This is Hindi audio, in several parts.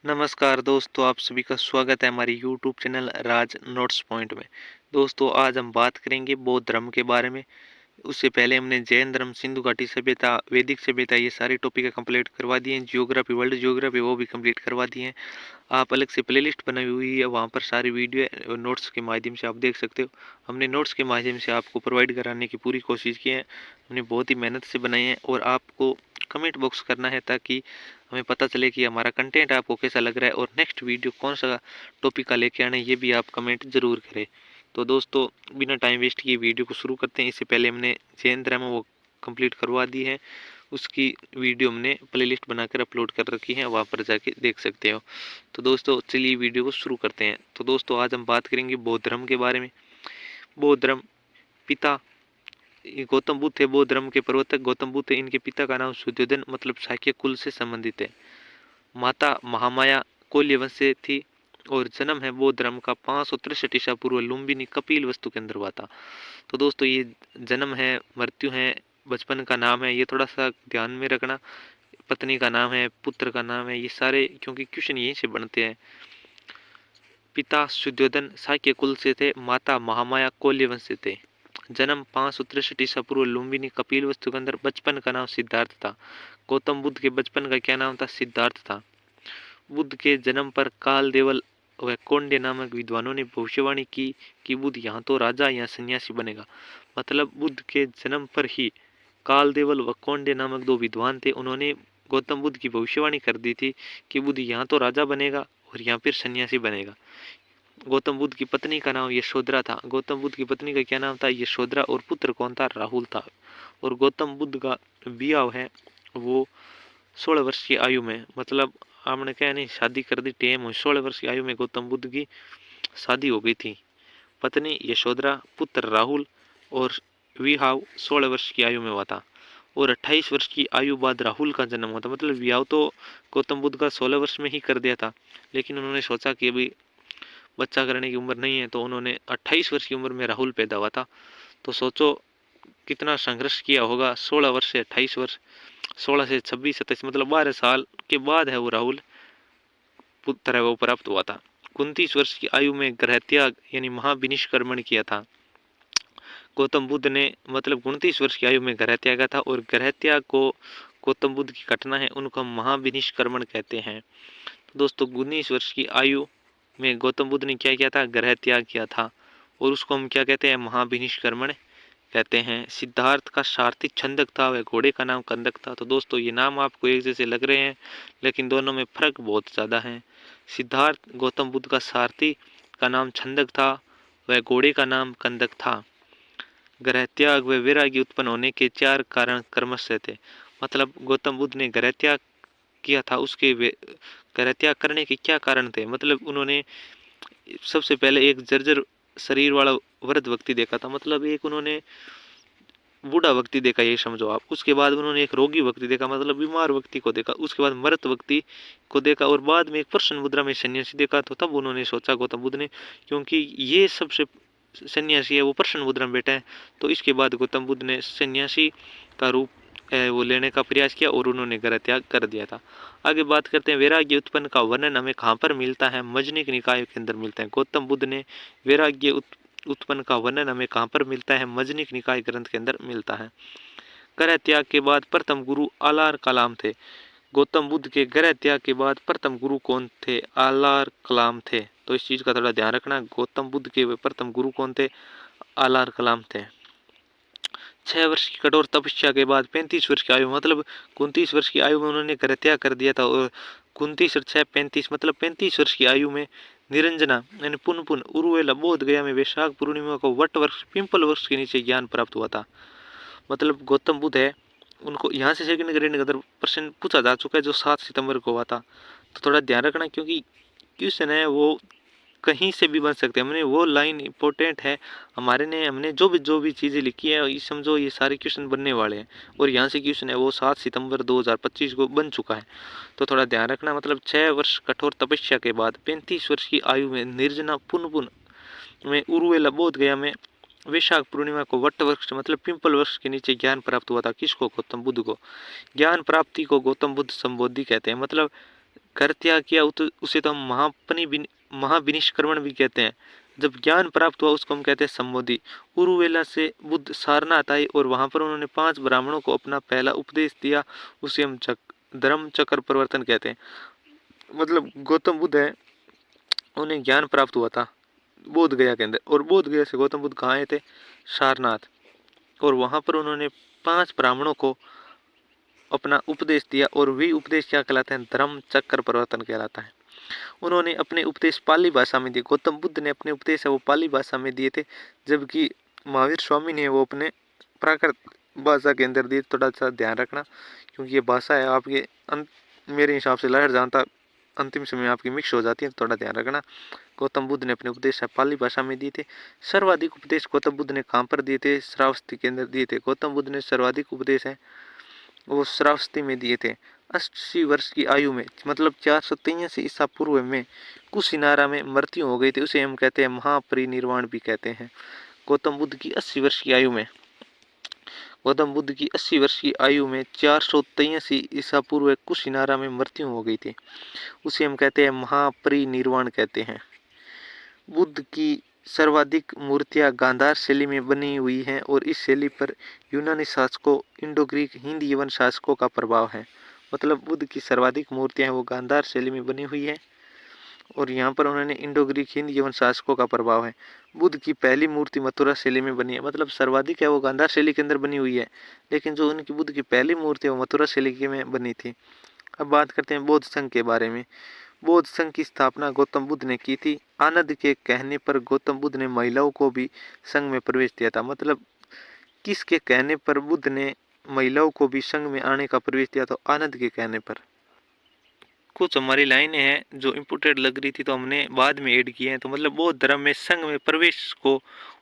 नमस्कार दोस्तों, आप सभी का स्वागत है हमारे यूट्यूब चैनल राज नोट्स पॉइंट में। दोस्तों, आज हम बात करेंगे बौद्ध धर्म के बारे में। उससे पहले हमने जैन धर्म, सिंधु घाटी सभ्यता, वैदिक सभ्यता ये सारे टॉपिक कंप्लीट करवा दिए हैं। जियोग्राफी, वर्ल्ड जियोग्राफी वो भी कंप्लीट करवा दिए हैं। आप अलग से प्लेलिस्ट बनाई हुई है, वहाँ पर सारी वीडियो नोट्स के माध्यम से आप देख सकते हो। हमने नोट्स के माध्यम से आपको प्रोवाइड कराने की पूरी कोशिश की है। हमने बहुत ही मेहनत से बनाए हैं और आपको कमेंट बॉक्स करना है ताकि हमें पता चले कि हमारा कंटेंट आपको कैसा लग रहा है और नेक्स्ट वीडियो कौन सा टॉपिक का लेके आना है, ये भी आप कमेंट जरूर करें। तो दोस्तों, बिना टाइम वेस्ट किए वीडियो को शुरू करते हैं। इससे पहले हमने जैन धर्म वो कंप्लीट करवा दी है, उसकी वीडियो हमने प्लेलिस्ट बनाकर अपलोड कर रखी है, वहाँ पर जाके देख सकते हो। तो दोस्तों, चलिए वीडियो को शुरू करते हैं। तो दोस्तों, आज हम बात करेंगे बौद्ध धर्म के बारे में। बौद्ध धर्म पिता गौतम बुद्ध थे। बौद्ध धर्म के प्रवर्तक गौतम बुद्ध थे। इनके पिता का नाम शुद्धोधन मतलब शाक्य कुल से संबंधित है। माता महामाया कोल्य वंश से थी और जन्म है बौद्ध धर्म का 563 ईसा पूर्व लुम्बिनी कपिल वस्तु के अंदर हुआ था। तो दोस्तों, ये जन्म है, मृत्यु है, बचपन का नाम है, ये थोड़ा सा ध्यान में रखना। पत्नी का नाम है, पुत्र का नाम है, ये सारे क्योंकि क्वेश्चन यहीं से बनते हैं। पिता शुद्धोधन शाक्य कुल से थे, माता महामाया कोल्य वंश से थे। जन्म 563 ईसा पूर्व लुम्बिनी कपिल वस्तु के अंदर। बचपन का नाम सिद्धार्थ था। गौतम बुद्ध के बचपन का क्या नाम था? सिद्धार्थ था। बुद्ध के जन्म पर काल देवल व कौंड्य नामक विद्वानों ने भविष्यवाणी की कि बुद्ध यहाँ तो राजा या सन्यासी बनेगा। मतलब बुद्ध के जन्म पर ही काल देवल व कौंड्य नामक दो विद्वान थे, उन्होंने गौतम बुद्ध की भविष्यवाणी कर दी थी कि बुद्ध यहाँ तो राजा बनेगा और यहाँ फिर सन्यासी बनेगा। गौतम बुद्ध की पत्नी का नाम यशोधरा था। गौतम बुद्ध की पत्नी का क्या नाम था? यशोधरा। और पुत्र कौन था? राहुल था। और गौतम बुद्ध का विवाह है वो 16 वर्ष की आयु में, मतलब आपने क्या नहीं शादी कर दी टेम हुई, 16 वर्ष की आयु में गौतम बुद्ध की शादी हो गई थी। पत्नी यशोधरा, पुत्र राहुल और विवाह 16 वर्ष की आयु में हुआ था। और 28 वर्ष की आयु बाद राहुल का जन्म हुआ था। मतलब विवाह तो गौतम बुद्ध का 16 वर्ष में ही कर दिया था, लेकिन उन्होंने सोचा कि अभी बच्चा करने की उम्र नहीं है, तो उन्होंने 28 वर्ष की उम्र में राहुल पैदा हुआ था। तो सोचो कितना संघर्ष किया होगा। 16 वर्ष से 28 वर्ष, 16 से 26 27 मतलब 12 साल के बाद है वो राहुल पुत्र है वो प्राप्त हुआ था। 29 वर्ष की आयु में ग्रह त्याग यानी महाविनिष्क्रमण किया था गौतम बुद्ध ने। मतलब 29 वर्ष की आयु में ग्रह त्यागा था और ग्रह त्याग को गौतम बुद्ध की घटना है, उनको हम महाविनिष्क्रमण कहते हैं। तो दोस्तों, 19 वर्ष की आयु में गौतम बुद्ध ने क्या किया था? ग्रह त्याग किया था और उसको हम क्या कहते हैं? महाविनिष्क्रमण कहते हैं। सिद्धार्थ का सारथी छंदक था, वह घोड़े का नाम कंदक था। तो दोस्तों, ये नाम आपको एक जैसे लग रहे हैं, लेकिन दोनों में फर्क बहुत ज़्यादा है। सिद्धार्थ गौतम बुद्ध का सारथी का नाम छंदक था, वह घोड़े का नाम कंदक था। ग्रह त्याग व वैराग्य उत्पन्न होने के 4 कारण क्रमशः थे। मतलब गौतम बुद्ध ने ग्रह त्याग किया था, उसके ग्रह त्याग करने के क्या कारण थे? मतलब उन्होंने सबसे पहले एक जर्जर शरीर वाला वृद्ध व्यक्ति देखा था। मतलब एक उन्होंने बूढ़ा व्यक्ति देखा, ये समझो आप। उसके बाद उन्होंने एक रोगी व्यक्ति देखा, मतलब बीमार व्यक्ति को देखा। उसके बाद मृत व्यक्ति को देखा और बाद में एक प्रश्न मुद्रा में सन्यासी देखा। तो तब उन्होंने सोचा गौतम बुद्ध ने, क्योंकि ये सबसे सन्यासी है वो प्रश्न मुद्रा में बैठा है, तो इसके बाद गौतम बुद्ध ने सन्यासी का रूप वो लेने का प्रयास किया और उन्होंने ग्रह त्याग कर दिया था। आगे बात करते हैं वैराग्य उत्पन्न का वर्णन हमें कहाँ पर मिलता है? मजनिक निकाय के अंदर मिलता है। गौतम बुद्ध ने वैराग्य उत्पन्न का वर्णन हमें कहाँ पर मिलता है? मजनिक निकाय ग्रंथ के अंदर मिलता है। ग्रह त्याग के बाद प्रथम गुरु आलार कलाम थे। गौतम बुद्ध के ग्रह त्याग के बाद प्रथम गुरु कौन थे? आलार कलाम थे। तो इस चीज का थोड़ा ध्यान रखना। गौतम बुद्ध के प्रथम गुरु कौन थे? आलार कलाम थे। 6 वर्ष की कठोर तपस्या के बाद 35 वर्ष की आयु, मतलब 29 वर्ष की आयु में उन्होंने ग्रह त्याग कर दिया था। और 29 और 6 35 मतलब 35 वर्ष की आयु में निरंजना यानी पुन पुन उरुवेला बोध गया में वैशाख पूर्णिमा को वट वृक्ष पिंपल वृक्ष के नीचे ज्ञान प्राप्त हुआ था। मतलब गौतम बुद्ध है, उनको यहाँ से सेकंड ग्रेड का प्रश्न पूछा जा चुका है जो 7 सितंबर को हुआ था। तो थोड़ा ध्यान रखना, क्योंकि क्वेश्चन है वो कहीं से भी बन सकते हैं। हमने वो लाइन इंपॉर्टेंट है हमारे ने, हमने जो भी चीज़ें लिखी है ये समझो ये सारे क्वेश्चन बनने वाले हैं। और यहाँ से क्वेश्चन है वो 7 सितंबर 2025 को बन चुका है। तो थोड़ा ध्यान रखना। मतलब 6 वर्ष कठोर तपस्या के बाद 35 वर्ष की आयु में निर्जना पुन पुन में उर्वेला बोध गया में वैशाख पूर्णिमा को वट वृक्ष मतलब पिंपल वृक्ष के नीचे ज्ञान प्राप्त हुआ था। किसको? गौतम बुद्ध को। ज्ञान प्राप्ति को गौतम बुद्ध संबोधि कहते हैं। मतलब घर त्याग किया उसे तो हम महाविनिष्क्रमण भी कहते हैं। जब ज्ञान प्राप्त हुआ उसको हम कहते हैं सम्मोधि। उरुवेला से बुद्ध सारनाथ आए और वहां पर उन्होंने 5 ब्राह्मणों को अपना पहला उपदेश दिया, उसे हम धर्म चक्र प्रवर्तन कहते हैं। मतलब गौतम बुद्ध है, उन्हें ज्ञान प्राप्त हुआ था बोध गया के अंदर, और बोध गया से गौतम बुद्ध कहाँ आए थे? सारनाथ। और वहां पर उन्होंने 5 ब्राह्मणों को अपना उपदेश दिया, और वही उपदेश क्या कहलाते हैं? धर्म चक्र प्रवर्तन कहलाता है। उन्होंने अपने उपदेश पाली भाषा में दिए। गौतम बुद्ध ने अपने उपदेश है वो पाली भाषा में दिए थे, जबकि महावीर स्वामी ने वो अपने प्राकृत भाषा के अंदर दिए। थोड़ा सा ध्यान रखना, क्योंकि ये भाषा है आपके मेरे हिसाब से लहर जानता अंतिम समय में आपकी मिक्स हो जाती है, थोड़ा ध्यान रखना। गौतम बुद्ध ने अपने उपदेश पाली भाषा में दिए थे। सर्वाधिक उपदेश गौतम बुद्ध ने कहाँ पर दिए थे? श्रावस्ती के अंदर दिए थे। गौतम बुद्ध ने सर्वाधिक उपदेश है वो श्रावस्ती में दिए थे। 80 वर्ष की आयु में, मतलब 483 ईसा पूर्व में कुशीनारा में मृत्यु हो गई थी, उसे हम कहते हैं महापरिनिर्वाण भी कहते हैं। गौतम बुद्ध की 80 वर्ष की आयु में, गौतम बुद्ध की 80 वर्ष की आयु में 483 ईसा पूर्व कुशीनारा में मृत्यु हो गई थी, उसे हम कहते हैं महापरिनिर्वाण कहते हैं। बुद्ध की सर्वाधिक मूर्तियां गांधार शैली में बनी हुई हैं, और इस शैली पर यूनानी शासकों, इंडो ग्रीक, हिंदी यवन शासकों का प्रभाव है। मतलब बुद्ध की सर्वाधिक मूर्तियां हैं वो गांधार शैली में बनी हुई है, और यहाँ पर उन्होंने इंडो ग्रीक, हिंदी यवन शासकों का प्रभाव है। बुद्ध की पहली मूर्ति मथुरा शैली में बनी है, मतलब सर्वाधिक है वो गांधार शैली के अंदर बनी हुई है, लेकिन जो उनकी बुद्ध की पहली मूर्ति है वो मथुरा शैली में बनी थी। अब बात करते हैं बौद्ध संघ के बारे में। बौद्ध संघ की स्थापना गौतम बुद्ध ने की थी। आनंद के कहने पर गौतम बुद्ध ने महिलाओं को भी संघ में प्रवेश दिया था। मतलब किसके कहने पर बुद्ध ने महिलाओं को भी संघ में आने का प्रवेश दिया? तो आनंद के कहने पर। कुछ हमारी लाइनें हैं जो इम्पोर्टेंट लग रही थी तो हमने बाद में ऐड किए हैं। तो मतलब बौद्ध धर्म में संघ में प्रवेश को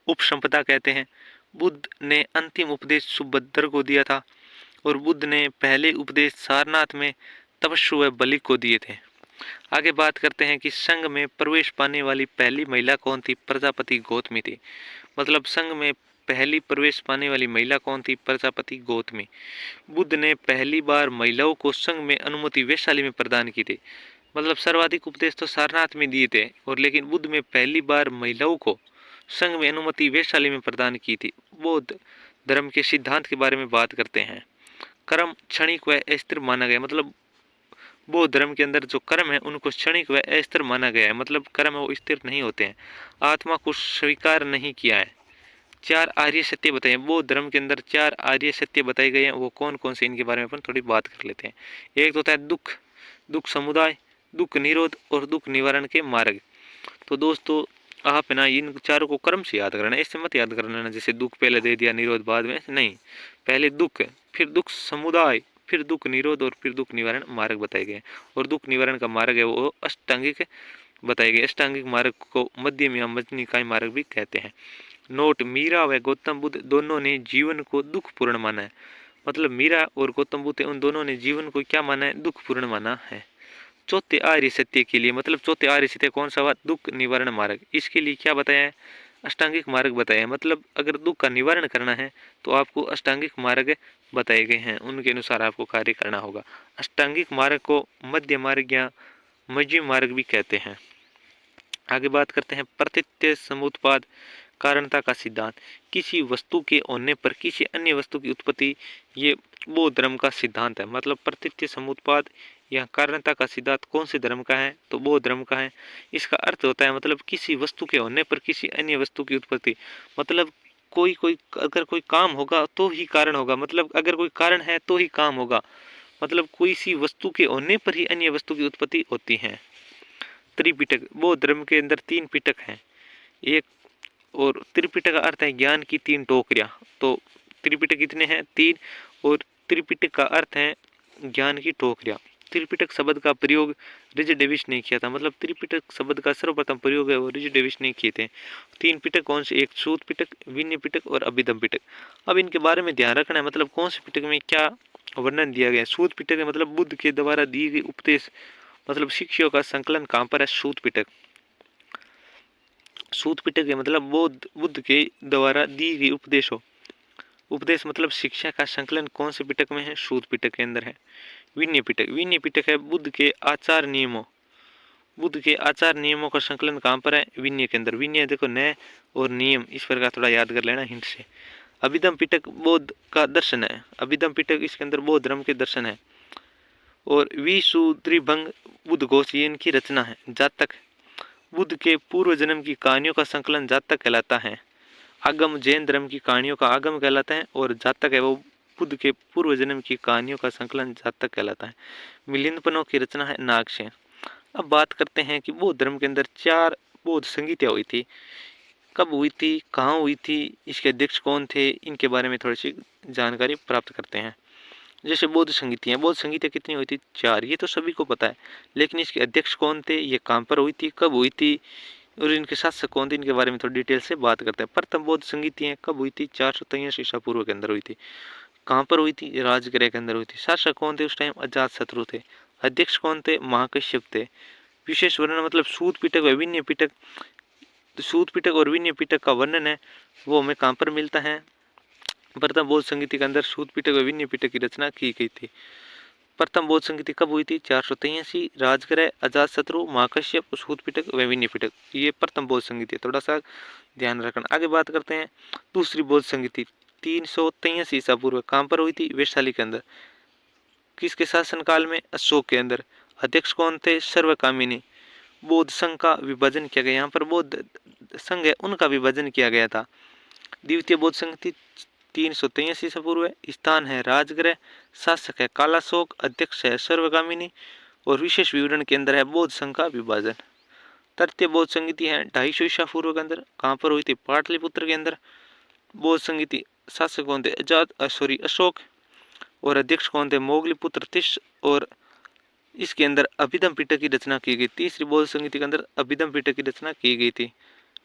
उपसंपदा कहते हैं। बुद्ध ने अंतिम उपदेश सुभद्र को दिया था, और बुद्ध ने पहले उपदेश सारनाथ में तपस्वी व बलि को दिए थे। आगे बात करते हैं कि संघ में प्रवेश पाने वाली पहली महिला कौन थी? प्रजापति गौतमी थी। मतलब संघ में पहली प्रवेश पाने वाली महिला कौन थी? प्रजापति गौतमी। बुद्ध ने पहली बार महिलाओं को संघ में अनुमति वैशाली में प्रदान की थी। मतलब सर्वाधिक उपदेश तो सारनाथ में दिए थे, और लेकिन बुद्ध में पहली बार महिलाओं को संघ में अनुमति वैशाली में प्रदान की थी। बौद्ध धर्म के सिद्धांत के बारे में बात करते हैं। कर्म क्षणिक व अस्थिर माना गया। मतलब बौद्ध धर्म के अंदर जो कर्म है उनको क्षणिक व अस्थिर माना गया है। मतलब कर्म वो स्थिर नहीं होते हैं। आत्मा को स्वीकार नहीं किया है। 4 आर्य सत्य बताए। बौद्ध धर्म के अंदर 4 आर्य सत्य बताए गए हैं। वो कौन कौन से, इनके बारे में अपन थोड़ी बात कर लेते हैं। एक तो होता है दुख, दुख समुदाय, दुख निरोध और दुख निवारण के मार्ग। तो दोस्तों आप ना इन चारों को कर्म से याद करना, ऐसे मत याद कर लेना जैसे दुख पहले दे दिया निरोध बाद में, नहीं। पहले दुख, फिर दुख समुदाय, फिर दुख निरोध और फिर दुख निवारण मार्ग बताए गए। और दुख निवारण का मार्ग है वो अष्टांगिक बताए गए। अष्टांगिक मार्ग को मध्यम या मध्य निकाय मार्ग भी कहते हैं। नोट, मीरा व गौतम बुद्ध दोनों ने जीवन को दुखपूर्ण माना है। मतलब मीरा और गौतम बुद्ध उन दोनों ने जीवन को क्या माना है? दुखपूर्ण माना है। चौथे आर्य सत्य के लिए, मतलब चौथे आर्य सत्य कौन सा हुआ? दुख निवारण मार्ग। इसके लिए क्या बताया है? अष्टांगिक मार्ग बताया है। मतलब अगर दुख का निवारण करना है तो आपको अष्टांगिक मार्ग बताए गए हैं, उनके अनुसार आपको कार्य करना होगा। अष्टांगिक मार्ग को मध्य मार्ग या मध्यम मार्ग भी कहते हैं। आगे बात करते हैं प्रतीत्य समुत्पाद कारणता का सिद्धांत। किसी वस्तु के होने पर किसी अन्य वस्तु की उत्पत्ति, ये बौद्ध धर्म का सिद्धांत है। मतलब प्रतीत्य समुत्पाद या कारणता का सिद्धांत कौन से धर्म का है? तो बौद्ध धर्म का है। इसका अर्थ होता है मतलब किसी वस्तु के होने पर किसी अन्य वस्तु की उत्पत्ति। मतलब अगर कोई काम होगा तो ही कारण होगा। मतलब अगर कोई कारण है तो ही काम होगा। मतलब कोई सी वस्तु के होने पर ही अन्य वस्तु की उत्पत्ति होती है। त्रिपिटक, बौद्ध धर्म के अंदर 3 पिटक हैं। एक, और त्रिपिटक का अर्थ है ज्ञान की 3 टोकरियां। तो त्रिपिटक कितने हैं? 3। और त्रिपिटक का अर्थ है ज्ञान की टोकरियां। त्रिपिटक शब्द का प्रयोग रिज डेविस ने किया था। मतलब त्रिपिटक शब्द का सर्वप्रथम प्रयोग है वो रिज डेविस ने किए थे। 3 पिटक कौन से? एक सूत पिटक, विनय पिटक और अभिधम पिटक। अब इनके बारे में ध्यान रखना है, मतलब कौन से पिटक में क्या वर्णन दिया गया है। सूत पिटक है मतलब बुद्ध के द्वारा दी गई उपदेश, मतलब शिक्षाओं का संकलन कहाँ पर है? सूत पिटक। सूत पिटक है मतलब बुद्ध के द्वारा दी गई उपदेश मतलब शिक्षा का संकलन कौन से पिटक में है? सूत पिटक के अंदर है। विनय पिटक, विनय पिटक है बुद्ध के आचार नियमों, बुद्ध के आचार नियमों का संकलन कहाँ पर है? विनय के अंदर। विनय देखो नय और नियम, इस प्रकार थोड़ा याद कर लेना हिंट से। अभिधम पिटक बौद्ध का दर्शन है, अभिधम पिटक इसके अंदर बौद्ध धर्म के दर्शन है। और विशुद्धिभंग बुद्ध घोष ये इनकी रचना है। जातक बुद्ध के पूर्व जन्म की कहानियों का संकलन जातक कहलाता है। आगम जैन धर्म की कहानियों का आगम कहलाता है, और जातक है वो बुद्ध के पूर्व जन्म की कहानियों का संकलन जातक कहलाता है। मिलिंदपनों की रचना है नागसेन। अब बात करते हैं कि बौद्ध धर्म के अंदर 4 बौद्ध संगीतियाँ हुई थी, कब हुई थी, कहाँ हुई थी, इसके अध्यक्ष कौन थे, इनके बारे में थोड़ी सी जानकारी प्राप्त करते हैं। जैसे बौद्ध संगीतियाँ, बौद्ध संगीतियाँ कितनी हुई थी? 4, ये तो सभी को पता है, लेकिन इसके अध्यक्ष कौन थे, ये कहाँ पर हुई थी, कब हुई थी, और इनके शासक कौन थे, इनके बारे में थोड़ी डिटेल से बात करते हैं। प्रथम बौद्ध संगीतियाँ कब हुई थी? 483 ईसा पूर्व के अंदर हुई थी। कहाँ पर हुई थी? राजगृह के अंदर हुई थी। शासक कौन थे उस टाइम? अजातशत्रु थे। अध्यक्ष कौन थे? महाकश्यप थे। विशेष वर्णन मतलब सूत पिटक व विनय पिटक, सूत पिटक और विनय पिटक का वर्णन है वो हमें कहाँ पर मिलता है? प्रथम बौद्ध संगीति के अंदर सूत पिटक व विनय पिटक की रचना की गई थी। प्रथम बौद्ध संगीति कब हुई थी? 483, राजगृह, अजातशत्रु, महाकश्यप, सूत पिटक व विनय पिटक, ये प्रथम बौद्ध संगीति है, थोड़ा सा ध्यान रखना। आगे बात करते हैं दूसरी बौद्ध संगीति 383 ईसा पूर्व, कहाँ पर हुई थी? वैशाली के अंदर। किसके शासनकाल में? अशोक के अंदर। अध्यक्ष कौन थे? सर्वकामिनी। बौद्ध संघ का विभाजन किया गया, यहाँ पर बौद्ध संघ है उनका विभाजन किया गया था। द्वितीय बौद्ध संगीति 383 ईसा पूर्व, स्थान है राजगृह, शासक है कालाशोक, अध्यक्ष है सर्वगामिनी, और विशेष विवरण के अंदर है बौद्ध संघ का विभाजन। तृतीय बौद्ध संगीति है 250 ईसा पूर्व के अंदर, कहाँ पर हुई थी? पाटलिपुत्र के अंदर। बौद्ध संगीति शासक कौन थे? अशोक, और अध्यक्ष कौन थे? मोगलीपुत्र तिष, और इसके अंदर अभिधम पिटक की रचना की गई। तीसरी बौद्ध संगीति के अंदर अभिधम पिटक की रचना की गई थी।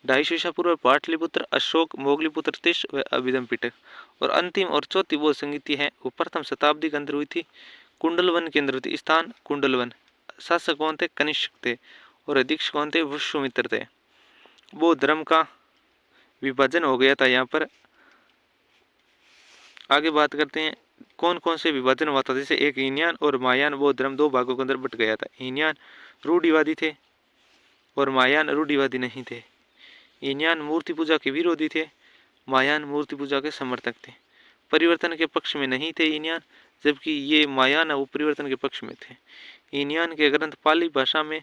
250 ईसा पूर्व पाटलिपुत्र, अशोक, मोगलीपुत्र तिष व अभिधम पिटक। और अंतिम और चौथी बौद्ध संगीति है वो प्रथम शताब्दी के अंदर हुई थी, कुंडलवन के अंदर हुई थी। स्थान कुंडलवन। शासक कौन थे? कनिष्क थे, और अध्यक्ष कौन थे? विश्वामित्र थे। बौद्ध धर्म का विभाजन हो गया था यहाँ पर। आगे बात करते हैं कौन कौन से विभाजन हुआ था। जैसे एक हीनयान और महायान बौद्ध धर्म 2 भागों के अंदर बट गया था। हीनयान रूढ़िवादी थे और महायान रूढ़िवादी नहीं थे। हीनयान मूर्ति पूजा के विरोधी थे, महायान मूर्ति पूजा के समर्थक थे। परिवर्तन के पक्ष में नहीं थे हीनयान, जबकि ये महायान वो परिवर्तन के पक्ष में थे। हीनयान के ग्रंथ पाली भाषा में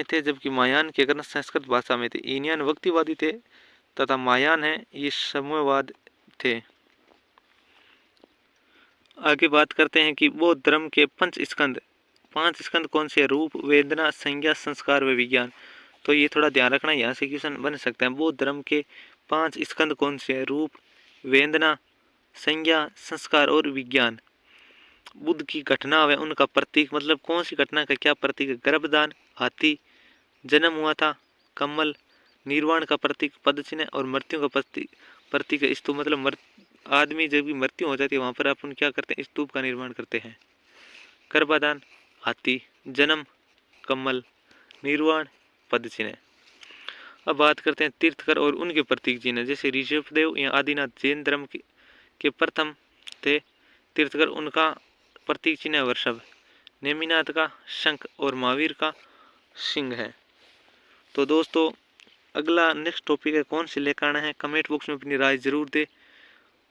थे, जबकि महायान के ग्रंथ संस्कृत भाषा में थे। हीनयान भक्तिवादी थे तथा महायान है ये समूहवाद थे। आगे बात करते हैं कि बौद्ध धर्म के 5 स्कंद कौन से? रूप, वेदना, संज्ञा, संस्कार व विज्ञान। तो ये थोड़ा ध्यान रखना, यहाँ से क्वेश्चन बन सकते हैं। बौद्ध धर्म के 5 स्कंद कौन से हैं? रूप, वेदना, संज्ञा, संस्कार और विज्ञान। बुद्ध की घटना व उनका प्रतीक, मतलब कौन सी घटना का क्या प्रतीक है? गर्भदान, हाथी, जन्म हुआ था, कमल, निर्वाण का प्रतीक पद चिन्ह, और मृत्यु का प्रतीक स्तूप। मतलब आदमी जब भी मृत्यु हो जाती है वहां पर अपन क्या करते हैं? स्तूप का निर्माण करते हैं। गर्भाधान, हाथी, जन्म, कमल, निर्वाण, पद चिन्ह। अब बात करते हैं तीर्थकर और उनके प्रतीक चिन्ह। जैसे ऋषभदेव या आदिनाथ जैन धर्म के प्रथम थे तीर्थकर, उनका प्रतीक चिन्ह है वृषभ। नेमिनाथ का शंख और महावीर का सिंह है। तो दोस्तों अगला नेक्स्ट टॉपिक है कौन से लेकर आना है, कमेंट बॉक्स में अपनी राय जरूर दे,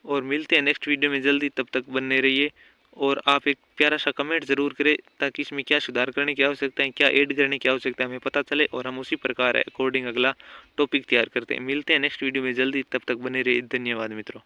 और मिलते हैं नेक्स्ट वीडियो में जल्दी। तब तक बने रहिए, और आप एक प्यारा सा कमेंट जरूर करें ताकि इसमें क्या सुधार करने की आवश्यकता है, क्या ऐड करने की आवश्यकता है हमें पता चले, और हम उसी प्रकार अकॉर्डिंग अगला टॉपिक तैयार करते हैं। मिलते हैं नेक्स्ट वीडियो में जल्दी, तब तक बने रहिए। धन्यवाद मित्रों।